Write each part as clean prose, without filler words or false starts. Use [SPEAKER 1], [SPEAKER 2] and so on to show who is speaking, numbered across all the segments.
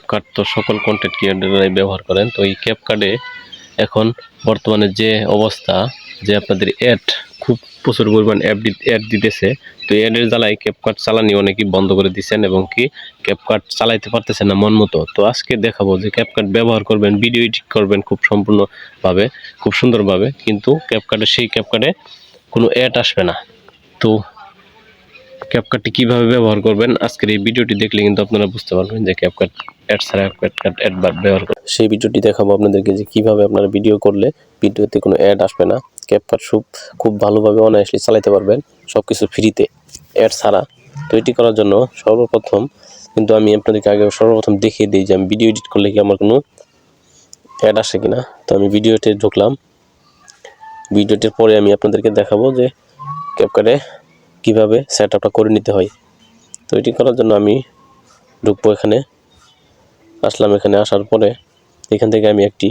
[SPEAKER 1] CapCut তো সকল content ক্রিয়েটররাই ব্যবহার করেন। তো এই ক্যাপকাটে এখন বর্তমানে যে অবস্থা, যে আপনাদের অ্যাড খুব প্রচুর পরিমাণ অ্যাড দিতেছে। তো অ্যাডের জ্বালায় ক্যাপকাট চালানি অনেকেই বন্ধ করে দিচ্ছেন এবং কি ক্যাপকাট চালাইতে পারতেছেন না মন মতো। তো আজকে দেখাবো যে ক্যাপকাট ব্যবহার করবেন, ভিডিও এডিট করবেন খুব সম্পূর্ণভাবে, খুব সুন্দরভাবে, কিন্তু সেই ক্যাপকাটে কোনো অ্যাড আসবে না। তো ক্যাপকাটটি কীভাবে ব্যবহার করবেন আজকের এই ভিডিওটি দেখলে কিন্তু আপনারা বুঝতে পারবেন যে ক্যাপকাট অ্যাড ছাড়া ক্যাপকাট অ্যাড ব্যবহার করবেন। সেই ভিডিওটি দেখাবো আপনাদেরকে যে কীভাবে আপনারা ভিডিও করলে ভিডিওতে কোনো অ্যাড আসবে না, ক্যাপকাট খুব ভালোভাবে অনায়াসলি চালাতে পারবেন, সব কিছু ফ্রিতে, অ্যাড ছাড়া। তো এটি করার জন্য সর্বপ্রথম কিন্তু আমি আপনাদেরকে সর্বপ্রথম দেখিয়ে দিই যে আমি ভিডিও এডিট করলে কি আমার কোনো অ্যাড আসে কিনা। তো আমি ভিডিওতে ঢুকলাম, ভিডিওটির পরে আমি আপনাদেরকে দেখাবো যে ক্যাপকাটে কীভাবে সেট আপটা করে নিতে হয়। তো এটি করার জন্য আমি ঢুকবো, এখানে আসলাম। এখানে আসার পরে এখান থেকে আমি একটি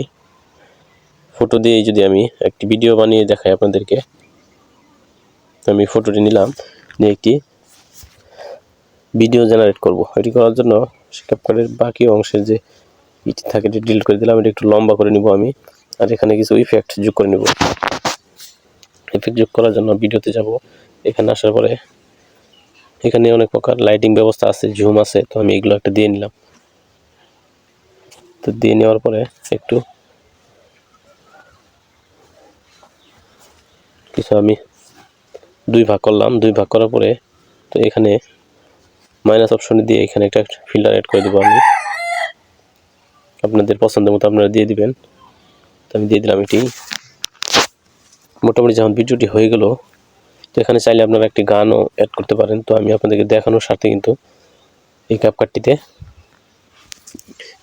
[SPEAKER 1] ফটো দিয়ে যদি আমি একটি ভিডিও বানিয়ে দেখাই আপনাদেরকে, তো আমি ফটোটি নিলাম, নিয়ে একটি ভিডিও জেনারেট করব। এটি করার জন্য ক্যাপকাটের বাকি অংশের যে ইটি থাকে এটি ডিলিট করে দিলাম, এটা একটু লম্বা করে নিব আমি, আর এখানে কিছু ইফেক্ট যোগ করে নিব। ইফেক্ট যোগ করার জন্য ভিডিওতে যাব, এখানে আসার পরে এখানে অনেক প্রকার লাইটিং ব্যবস্থা আছে, জুম আছে, তো আমি এগুলো একটা দিয়ে নিলাম। তো দিয়ে নেওয়ার পরে একটু কিছু আমি দুই ভাগ করলাম, দুই ভাগ করার পরে তো এখানে মাইনাস অপশনে দিয়ে এখানে একটা ফিল্টার অ্যাড করে দেবো আমি, আপনাদের পছন্দের মতো আপনারা দিয়ে দিবেন। তো আমি দিয়ে দিলাম এটি। মোটামুটি যখন ভিডিওটি হয়ে গেল, তো এখানে চাইলে আপনারা একটি গানও অ্যাড করতে পারেন। তো আমি আপনাদেরকে দেখানোর স্বার্থে কিন্তু এই ক্যাপকাটটিতে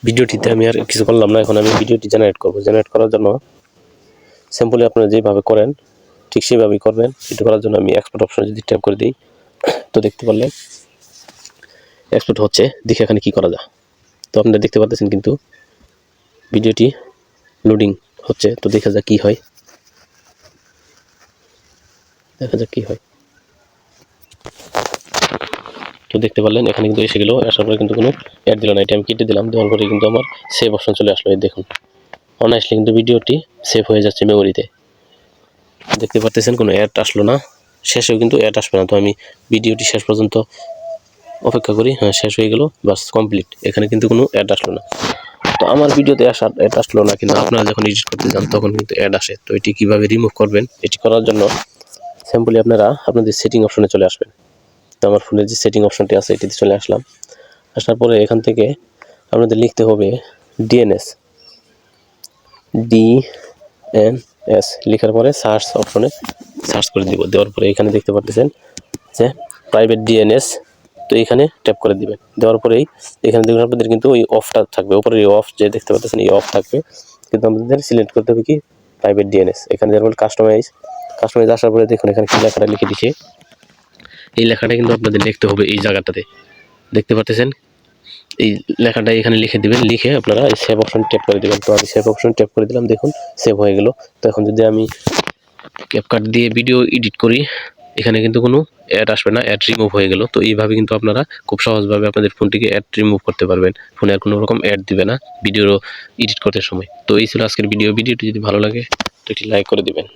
[SPEAKER 1] ভিডিওটিতে আমি আর কিছু করলাম না। এখন আমি ভিডিওটি জেনারেট করব। জেনারেট করার জন্য সিম্পলি আপনারা যেভাবে করেন ঠিক সেইভাবেই করবেন। এটা করার জন্য আমি এক্সপোর্ট অপশনে যদি ট্যাপ করে দিই, তো দেখতে পারলেন এক্সপোর্ট হচ্ছে। দেখে এখানে কি করা যায়, তো আপনারা দেখতে পাচ্ছেন কিন্তু ভিডিওটি লোডিং হচ্ছে। তো দেখা যাক কি হয়, দেখা যাক কি হয়। তো দেখতে পারলেন এখানে কিন্তু এসে গেল, আসার পরে কিন্তু কোনো অ্যাড দিল না। এটা আমি কেটে দিলাম, দেওয়ার পরে কিন্তু আমার সেভ অপশন চলে আসলো। এই দেখুন অনায়াসলি কিন্তু ভিডিওটি সেভ হয়ে যাচ্ছে মেমোরিতে। দেখতে পাচ্ছেন কোনো অ্যাড আসলো না, শেষেও কিন্তু অ্যাড আসবে না। তো আমি ভিডিওটি শেষ পর্যন্ত অপেক্ষা করি। হ্যাঁ, শেষ হয়ে গেল, বাস কমপ্লিট। এখানে কিন্তু কোনো অ্যাড আসলো না। তো আমার ভিডিওতে অ্যাড আসলো না, কিন্তু আপনারা যখন এডিট করতে যান তখন কিন্তু অ্যাড আসে। তো এটি কীভাবে রিমুভ করবেন, এটি করার জন্য সিম্পলি আপনারা আপনাদের সেটিং অপশনে চলে আসবেন। তো আমার ফোনের যে সেটিং অপশনটি আছে এটিতে চলে আসলাম। আসার পরে এখান থেকে আপনাদের লিখতে হবে DNS, লেখার পরে সার্চ অপশনে সার্চ করে দিব। দেওয়ার পরে এখানে দেখতে পাচ্ছেন যে প্রাইভেট DNS, তো এখানে ট্যাপ করে দিবেন। দেওয়ার পরেই এখানে দেখুন আপনাদের কিন্তু ওই অফটা থাকবে, উপরে এই অফ যে দেখতে পাচ্ছেন এই অফ থাকবে, কিন্তু আমাদের সিলেক্ট করতে হবে কি প্রাইভেট DNS। এখানে যেমন কাস্টমাইজ আসার পরে দেখুন এখানে কি লেখাটা লিখে দিচ্ছে, এই লেখাটা কিন্তু আপনাদের লিখতে হবে এই জায়গাটাতে। দেখতে পাচ্ছেন এই লেখাটা এখানে লিখে দিবেন, লিখে আপনারা এই সেভ অপশন ট্যাপ করে দিবেন। তো আমি সেভ অপশন ট্যাপ করে দিলাম, দেখুন সেভ হয়ে গেল। তো এখন যদি আমি ক্যাপকাট দিয়ে ভিডিও এডিট করি, এখানে কিন্তু কোনো অ্যাড আসবে না, অ্যাড রিমুভ হয়ে গেল। তো এইভাবে কিন্তু আপনারা খুব সহজভাবে আপনাদের ফোনটিকে অ্যাড রিমুভ করতে পারবেন। ফোনে আর কোনো রকম অ্যাড দিবে না ভিডিও এডিট করতে সময়। তো এই ছিল আজকের ভিডিওটি যদি ভালো লাগে তো একটি লাইক করে দিবেন।